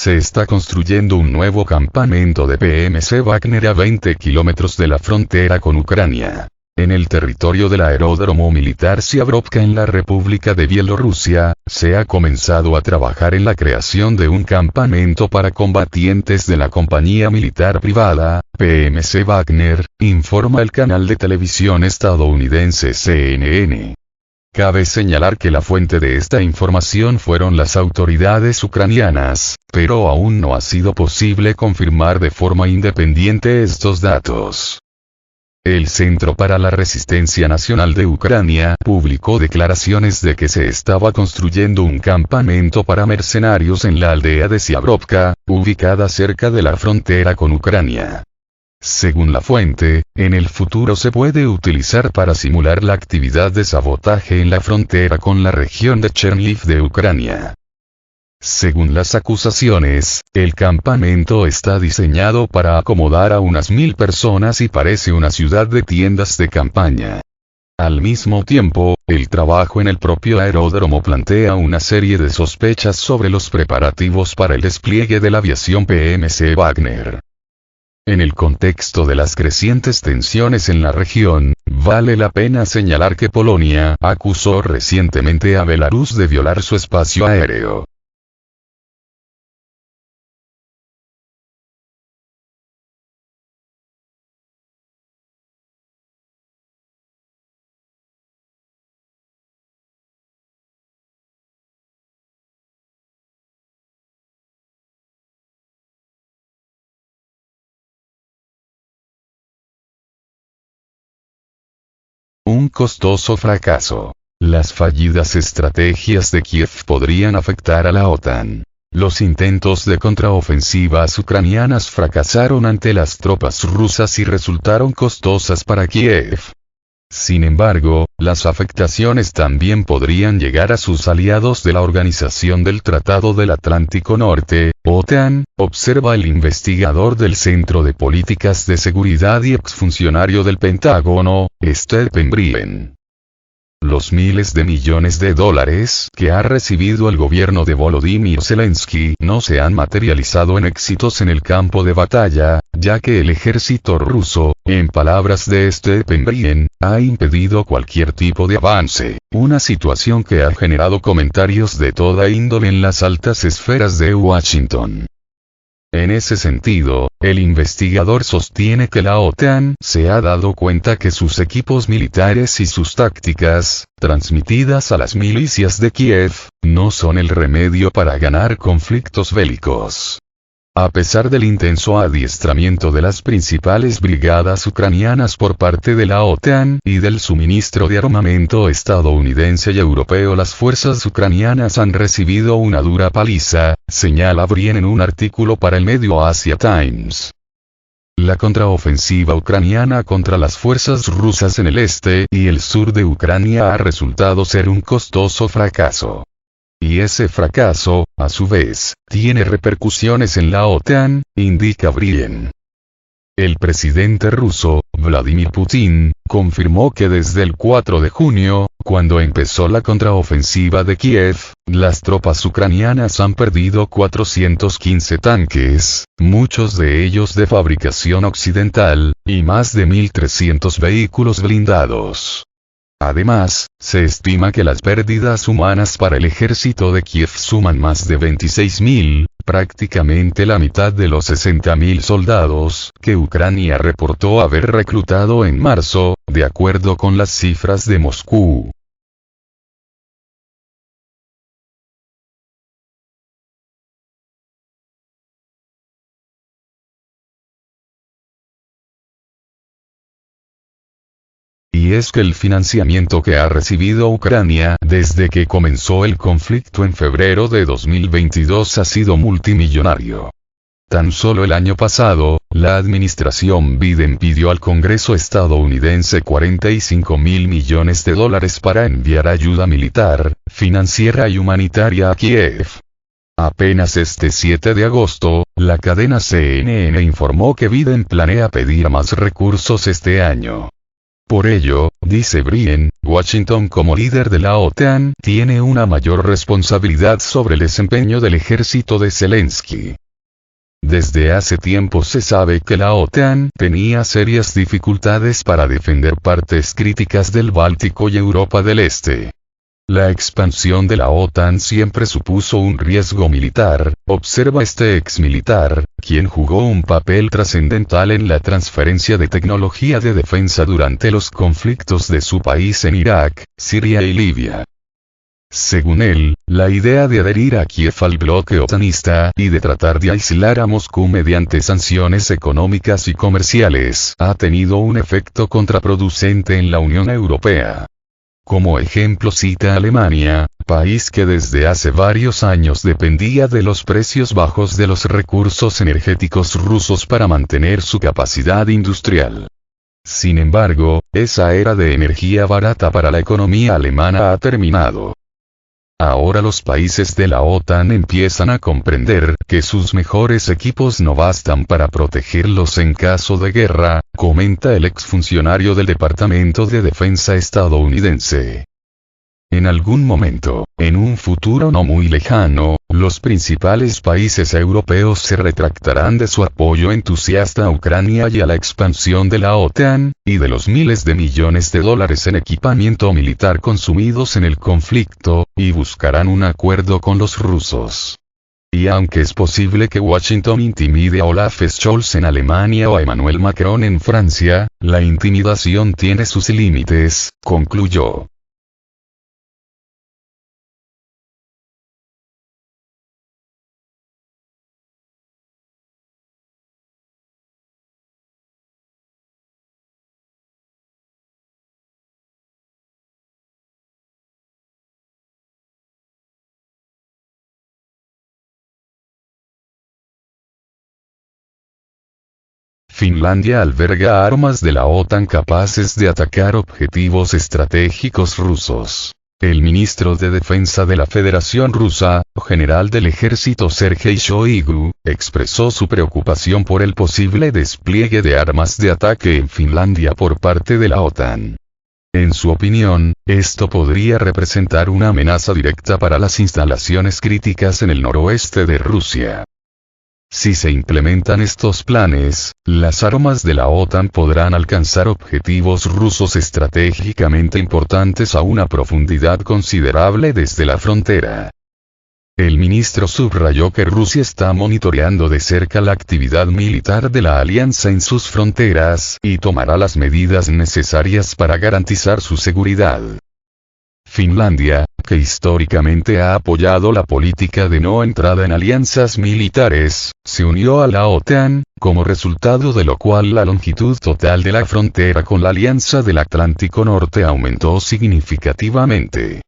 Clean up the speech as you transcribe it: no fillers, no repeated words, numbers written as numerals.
se está construyendo un nuevo campamento de PMC Wagner a 20 kilómetros de la frontera con Ucrania. En el territorio del aeródromo militar Siabrovka en la República de Bielorrusia, se ha comenzado a trabajar en la creación de un campamento para combatientes de la compañía militar privada, PMC Wagner, informa el canal de televisión estadounidense CNN. Cabe señalar que la fuente de esta información fueron las autoridades ucranianas, pero aún no ha sido posible confirmar de forma independiente estos datos. El Centro para la Resistencia Nacional de Ucrania publicó declaraciones de que se estaba construyendo un campamento para mercenarios en la aldea de Siabrovka, ubicada cerca de la frontera con Ucrania. Según la fuente, en el futuro se puede utilizar para simular la actividad de sabotaje en la frontera con la región de Chernihiv de Ucrania. Según las acusaciones, el campamento está diseñado para acomodar a unas 1000 personas y parece una ciudad de tiendas de campaña. Al mismo tiempo, el trabajo en el propio aeródromo plantea una serie de sospechas sobre los preparativos para el despliegue de la aviación PMC Wagner. En el contexto de las crecientes tensiones en la región, vale la pena señalar que Polonia acusó recientemente a Belarus de violar su espacio aéreo. Un costoso fracaso. Las fallidas estrategias de Kiev podrían afectar a la OTAN. Los intentos de contraofensivas ucranianas fracasaron ante las tropas rusas y resultaron costosas para Kiev. Sin embargo, las afectaciones también podrían llegar a sus aliados de la Organización del Tratado del Atlántico Norte, OTAN, observa el investigador del Centro de Políticas de Seguridad y exfuncionario del Pentágono, Stephen Brien. Los miles de millones de dólares que ha recibido el gobierno de Volodymyr Zelensky no se han materializado en éxitos en el campo de batalla, ya que el ejército ruso, en palabras de Stephen Brien, ha impedido cualquier tipo de avance, una situación que ha generado comentarios de toda índole en las altas esferas de Washington. En ese sentido, el investigador sostiene que la OTAN se ha dado cuenta que sus equipos militares y sus tácticas, transmitidas a las milicias de Kiev, no son el remedio para ganar conflictos bélicos. A pesar del intenso adiestramiento de las principales brigadas ucranianas por parte de la OTAN y del suministro de armamento estadounidense y europeo, las fuerzas ucranianas han recibido una dura paliza, señala Brien en un artículo para el medio Asia Times. La contraofensiva ucraniana contra las fuerzas rusas en el este y el sur de Ucrania ha resultado ser un costoso fracaso. Y ese fracaso, a su vez, tiene repercusiones en la OTAN, indica Brien. El presidente ruso, Vladimir Putin, confirmó que desde el 4 de junio, cuando empezó la contraofensiva de Kiev, las tropas ucranianas han perdido 415 tanques, muchos de ellos de fabricación occidental, y más de 1.300 vehículos blindados. Además, se estima que las pérdidas humanas para el ejército de Kiev suman más de 26.000, prácticamente la mitad de los 60.000 soldados que Ucrania reportó haber reclutado en marzo, de acuerdo con las cifras de Moscú. Y es que el financiamiento que ha recibido Ucrania desde que comenzó el conflicto en febrero de 2022 ha sido multimillonario. Tan solo el año pasado, la administración Biden pidió al Congreso estadounidense $45.000 millones para enviar ayuda militar, financiera y humanitaria a Kiev. Apenas este 7 de agosto, la cadena CNN informó que Biden planea pedir más recursos este año. Por ello, dice Brien, Washington como líder de la OTAN tiene una mayor responsabilidad sobre el desempeño del ejército de Zelensky. Desde hace tiempo se sabe que la OTAN tenía serias dificultades para defender partes críticas del Báltico y Europa del Este. La expansión de la OTAN siempre supuso un riesgo militar, observa este exmilitar, quien jugó un papel trascendental en la transferencia de tecnología de defensa durante los conflictos de su país en Irak, Siria y Libia. Según él, la idea de adherir a Kiev al bloque otanista y de tratar de aislar a Moscú mediante sanciones económicas y comerciales ha tenido un efecto contraproducente en la Unión Europea. Como ejemplo cita Alemania, país que desde hace varios años dependía de los precios bajos de los recursos energéticos rusos para mantener su capacidad industrial. Sin embargo, esa era de energía barata para la economía alemana ha terminado. Ahora los países de la OTAN empiezan a comprender que sus mejores equipos no bastan para protegerlos en caso de guerra, comenta el exfuncionario del Departamento de Defensa estadounidense. En algún momento, en un futuro no muy lejano, los principales países europeos se retractarán de su apoyo entusiasta a Ucrania y a la expansión de la OTAN, y de los miles de millones de dólares en equipamiento militar consumidos en el conflicto, y buscarán un acuerdo con los rusos. Y aunque es posible que Washington intimide a Olaf Scholz en Alemania o a Emmanuel Macron en Francia, la intimidación tiene sus límites, concluyó. Finlandia alberga armas de la OTAN capaces de atacar objetivos estratégicos rusos. El ministro de Defensa de la Federación Rusa, general del ejército Sergei Shoigu, expresó su preocupación por el posible despliegue de armas de ataque en Finlandia por parte de la OTAN. En su opinión, esto podría representar una amenaza directa para las instalaciones críticas en el noroeste de Rusia. Si se implementan estos planes, las armas de la OTAN podrán alcanzar objetivos rusos estratégicamente importantes a una profundidad considerable desde la frontera. El ministro subrayó que Rusia está monitoreando de cerca la actividad militar de la alianza en sus fronteras y tomará las medidas necesarias para garantizar su seguridad. Finlandia, que históricamente ha apoyado la política de no entrada en alianzas militares, se unió a la OTAN, como resultado de lo cual la longitud total de la frontera con la Alianza del Atlántico Norte aumentó significativamente.